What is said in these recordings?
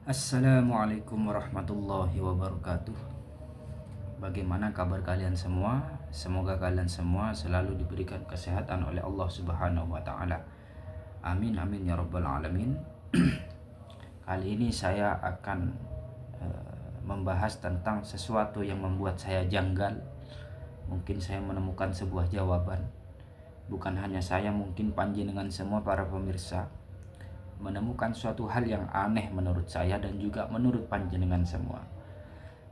Assalamualaikum warahmatullahi wabarakatuh. Bagaimana kabar kalian semua? Semoga kalian semua selalu diberikan kesehatan oleh Allah Subhanahu wa taala. Amin amin ya rabbal alamin. Kali ini saya akan membahas tentang sesuatu yang membuat saya janggal. Mungkin saya menemukan sebuah jawaban. Bukan hanya saya, mungkin panjenengan semua para pemirsa menemukan suatu hal yang aneh menurut saya dan juga menurut panjenengan semua.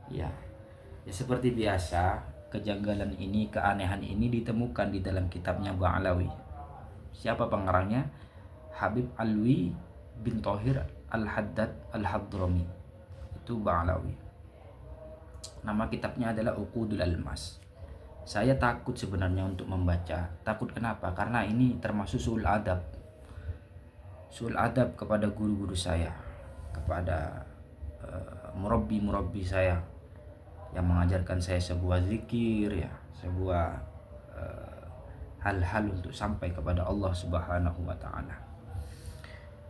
Ya seperti biasa, kejanggalan ini, keanehan ini ditemukan di dalam kitabnya Ba'alawi. Siapa pengarangnya? Habib Alwi bin Thohir Al-Haddad Al-Hadrami. Itu Ba'alawi. Nama kitabnya adalah Uqudul Almas. Saya takut sebenarnya untuk membaca. Takut kenapa? Karena ini termasuk su'ul adab kepada guru-guru saya, kepada murabbi saya yang mengajarkan saya sebuah zikir, ya, sebuah hal-hal untuk sampai kepada Allah Subhanahu wa taala.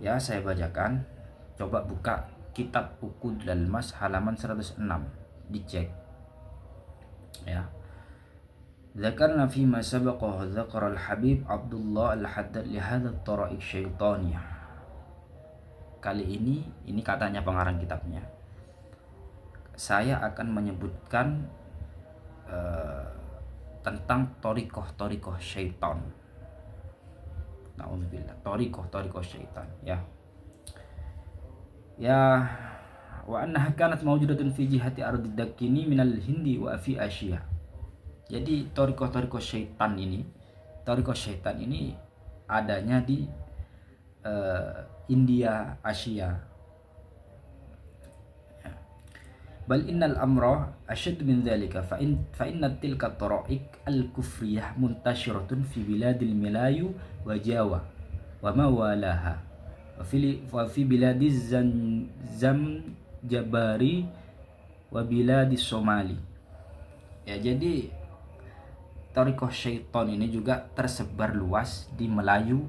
Ya, saya bacakan. Coba buka kitab Uqudul Almas halaman 106, dicek. Ya. Dzakarna fi ma sabaqa dzakara al-Habib Abdullah Al-Haddad li hadha at-tara'iq syaitaniyah. Kali ini katanya pengarang kitabnya. Saya akan menyebutkan tentang torikoh syaitan. Na'udzubillah, torikoh syaitan. Ya, wa annaha kanat mawjudatun fi jihati ardi dakini minal Hindi wa fi Asia. Jadi torikoh syaitan ini adanya di India, Asia. Bal innal amra ashad min dzalika fa inna tilka tara'iq al-kufriyah muntashiratun fi biladil Melayu wa Jawa wa ma walaha wa fi biladiz Zamjabari wa biladis Somali. Ya, jadi torikoh syaitan ini juga tersebar luas di Melayu,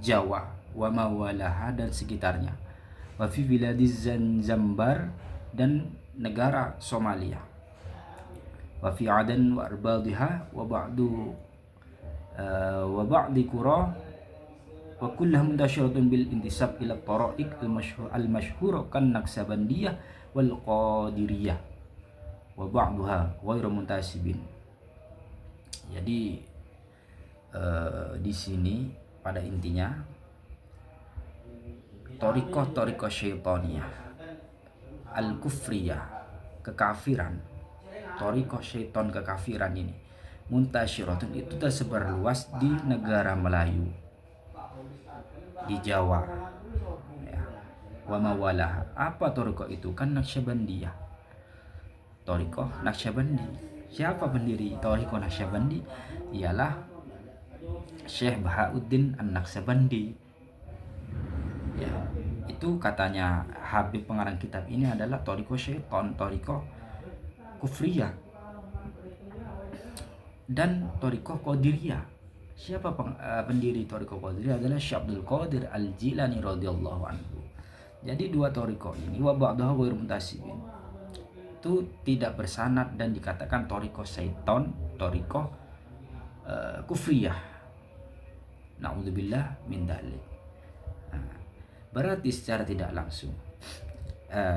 Jawa, wa mawalaha dan sekitarnya, wa fi biladiz Zanzibar dan negara Somalia, wa fi Adan wa arbadiha wa ba'di qura wa kulluha muntashiratun bil intisab ila tara'iq al-mashhur kan Naqsabandiyah wal Qadiriyah wa ba'daha ghairu muntasibin. Jadi di sini pada intinya torikoh syaitaniyah al-kufriyah, kekafiran, torikoh syaitan kekafiran ini muntasyiratun, itu tersebar luas di negara Melayu, di Jawa, ya. Wa mawalah, apa torikoh itu? Kan Naqsabandiyah, torikoh Naqsabandi. Siapa pendiri torikoh Naqsabandi? Ialah Syekh Bahauddin An-Naqsabandi. Ya, itu katanya Habib pengarang kitab ini adalah torikoh syaitan, torikoh kufriyah dan torikoh qadiriyah. Siapa pendiri torikoh qadiriyah? Adalah Syekh Abdul Qadir Al-Jilani radhiyallahu anhu. Jadi dua torikoh ini wa ba'daha ghairu muntasibin, itu tidak bersanad dan dikatakan torikoh syaitan, torikoh kufriyah. Na'udzubillah min dzalik. Berarti secara tidak langsung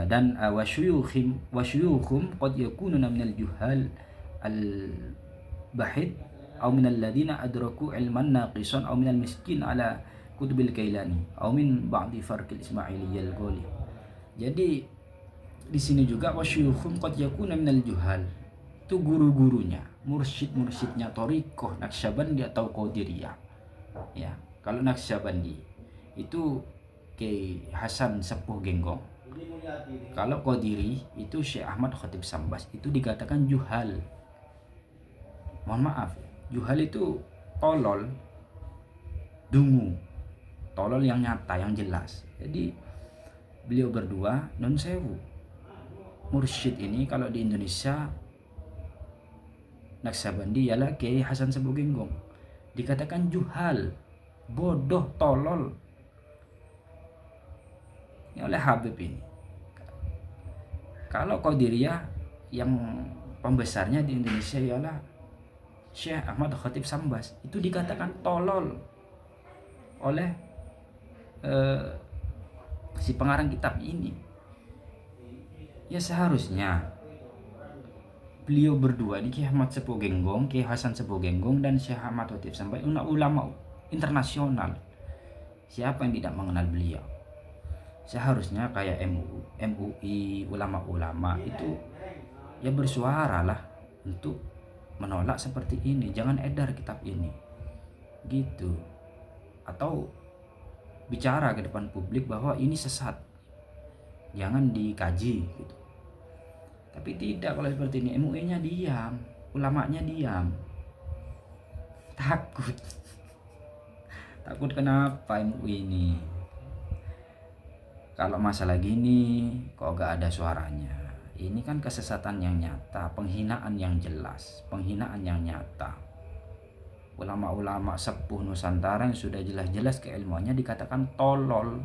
dan wasyuyukhum qad yakununa minal juhal al-bahid aw minal ladina adraku ilman naqisan aw minal miskin ala kutubil kailani aw min ba'di farqil ismailiyal qoli. Jadi di sini juga wasyuyukhum qad yakuna minal juhal, itu guru-gurunya, mursyid-mursyidnya torikoh Naqsabandi atau Qadiriyah. Ya, kalau Naqsabandi itu Kiai Hasan Sepuh Genggong. Kalau Qadiri itu Syekh Ahmad Khatib Sambas, itu dikatakan juhal. Mohon maaf, juhal itu tolol, dungu, tolol yang nyata, yang jelas. Jadi beliau berdua non sewu. Mursyid ini kalau di Indonesia Naqsabandi ialah Kiai Hasan Sepuh Genggong. Dikatakan juhal, bodoh, tolol oleh Habib ini. Kalau Qadiriyah yang pembesarnya di Indonesia ialah Syekh Ahmad Khatib Sambas, itu dikatakan tolol oleh si pengarang kitab ini. Ya seharusnya beliau berdua ini, Kiai Ahmad Sepuh Genggong, Kiai Hasan Sepuh Genggong, dan Syekh Ahmad Khatib Sambas, ulama internasional. Siapa yang tidak mengenal beliau? Seharusnya kayak MUI, ulama-ulama itu ya bersuara lah untuk menolak seperti ini. Jangan edar kitab ini gitu, atau bicara ke depan publik bahwa ini sesat, jangan dikaji gitu. Tapi tidak, kalau seperti ini MUI-nya diam, ulamanya diam. Takut kenapa MUI ini? Kalau masalah gini kok gak ada suaranya? Ini kan kesesatan yang nyata, penghinaan yang jelas, penghinaan yang nyata. Ulama-ulama sepuh Nusantara yang sudah jelas-jelas keilmuannya dikatakan tolol.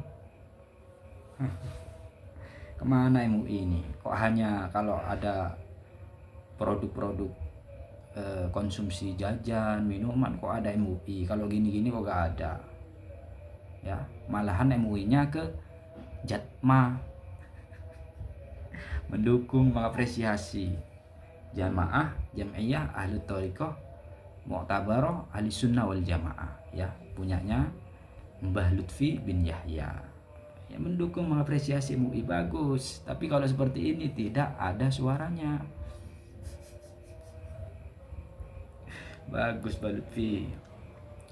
Kemana MUI ini? Kok hanya kalau ada produk-produk konsumsi jajan, minuman kok ada MUI, kalau gini-gini kok gak ada? Ya, malahan MUI-nya ke Jatma, mendukung, mengapresiasi jamaah, jam'iyah, ahli thariqah, mu'tabarah, ahli sunnah wal jamaah, ya, punyanya Mbah Lutfi bin Yahya. Ya, mendukung, mengapresiasi MUI, bagus. Tapi kalau seperti ini tidak ada suaranya. Bagus Mbah Lutfi,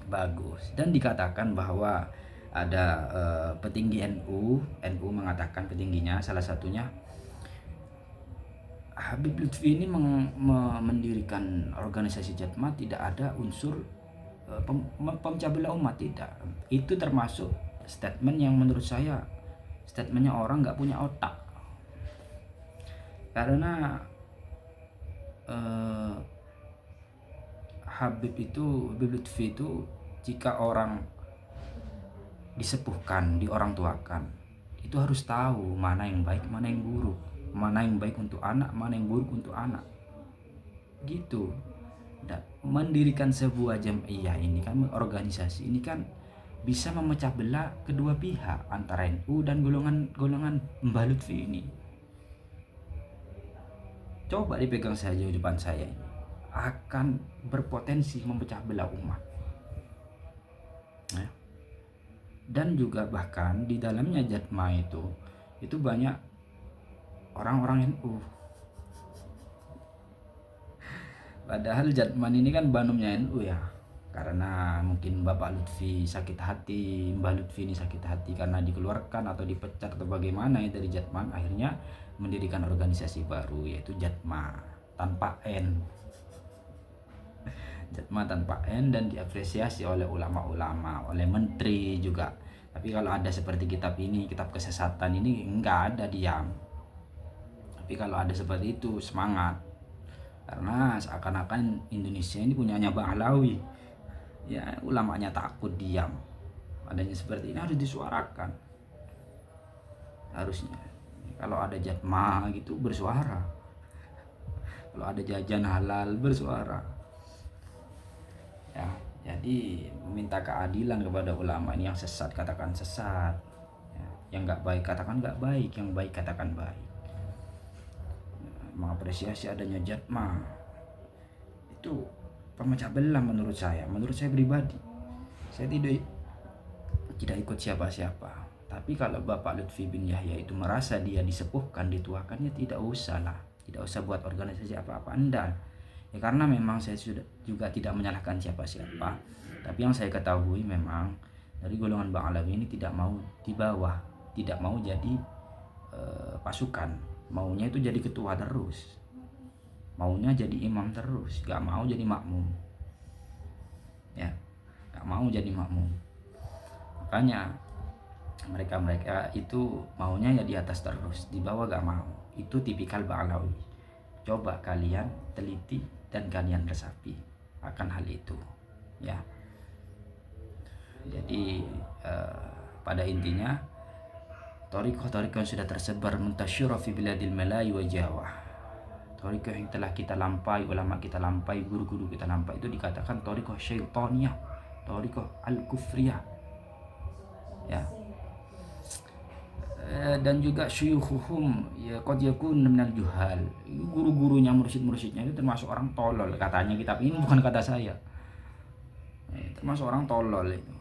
bagus. Dan dikatakan bahwa ada petinggi NU mengatakan, petingginya salah satunya Habib Lutfi ini mendirikan organisasi Jatma tidak ada unsur pemecah belah umat, tidak. Itu termasuk statement yang menurut saya statementnya orang nggak punya otak. Karena Habib Lutfi itu jika orang disepuhkan, diorangtuakan, itu harus tahu mana yang baik, mana yang buruk, mana yang baik untuk anak, mana yang buruk untuk anak, gitu. Dan mendirikan sebuah jam'iyah ini kan, organisasi ini kan bisa memecah belah kedua pihak antara NU dan golongan Mbah Lutfi ini. Coba dipegang saja di depan saya ini, akan berpotensi memecah belah umat. Nah, dan juga bahkan di dalamnya Jatma itu banyak orang-orang NU. Padahal Jatman ini kan banumnya NU ya. Karena mungkin Bapak Lutfi sakit hati, Mbah Lutfi ini sakit hati karena dikeluarkan atau dipecat atau bagaimana ya dari Jatman, akhirnya mendirikan organisasi baru yaitu Jatma tanpa N. Jatma tanpa N, dan diapresiasi oleh ulama-ulama, oleh menteri juga. Tapi kalau ada seperti kitab ini, kitab kesesatan ini, enggak ada, diam. Tapi kalau ada seperti itu, semangat. Karena seakan-akan Indonesia ini punyanya Bang Alawi. Ya, ulamanya takut, diam. Adanya seperti ini harus disuarakan. Harusnya. Kalau ada Jatma gitu, bersuara. Kalau ada jajan halal, bersuara. Ya, jadi meminta keadilan kepada ulama ini. Yang sesat katakan sesat, ya, yang nggak baik katakan nggak baik, yang baik katakan baik. Mengapresiasi adanya Jatma itu pemecah belah menurut saya pribadi. Saya tidak ikut siapa-siapa. Tapi kalau Bapak Lutfi bin Yahya itu merasa dia disepuhkan, dituakan, ya tidak usah buat organisasi apa-apa Anda. Ya, karena memang saya sudah juga tidak menyalahkan siapa-siapa, tapi yang saya ketahui memang dari golongan Bang Alawi ini tidak mau di bawah, tidak mau jadi pasukan, maunya itu jadi ketua terus, maunya jadi imam terus, gak mau jadi makmum, ya, gak mau jadi makmum. Makanya mereka itu maunya ya di atas terus, di bawah gak mau. Itu tipikal Bang Alawi. Coba kalian teliti dan kalian resapi akan hal itu, ya. Jadi pada intinya Thariqah-thariqah yang sudah tersebar muntasyirah fi biladil Malai wa Jawa. Thariqah yang telah kita lampai, ulama kita lampai, guru-guru kita lampai itu dikatakan thariqah syaitaniyah, thariqah al-kufriyah. Ya. Dan juga syuyukhuhum ya qad yakun minal juhal. Guru-gurunya, mursyid-mursyidnya itu termasuk orang tolol katanya, kitab ini bukan kata saya. Termasuk orang tolol itu.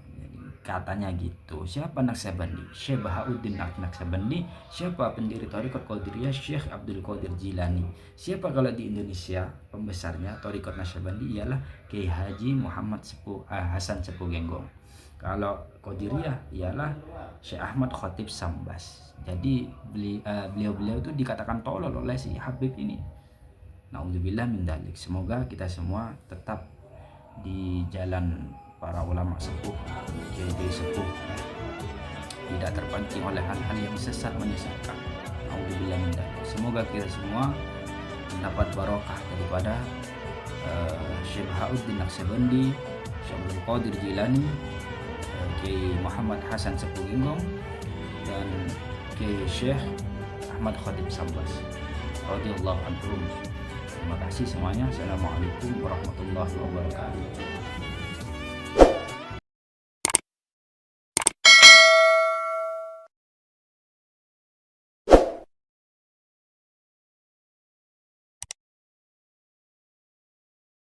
Katanya gitu. Siapa Naqsyabandi? Syekh Bahauddin Naqsyabandi. Siapa pendiri Thariqat Qadiriyah? Syekh Abdul Qadir Jilani. Siapa kalau di Indonesia pembesarnya Thariqat Naqsyabandi ialah Kiai Haji Muhammad Hasan Sepuh Genggong. Kalau Qadiriyah ialah Syekh Ahmad Khatib Sambas. Jadi beliau-beliau itu dikatakan tolol oleh si Habib ini. Na'udzubillah min dzalik. Semoga kita semua tetap di jalan para ulama sepuh, kiai sepuh, tidak terpancing oleh hal-hal yang sesat menyesatkan. Alhamdulillah minta. Semoga kita semua mendapat barokah daripada Syekh Bahauddin Naqsyabandi, Syekh Abdul Qadir Jilani, Kiai Muhammad Hasan Sepuh Genggong, dan Kiai Syekh Ahmad Khatib Sambas radhiyallahu anhum. Terima kasih semuanya. Assalamualaikum warahmatullahi wabarakatuh.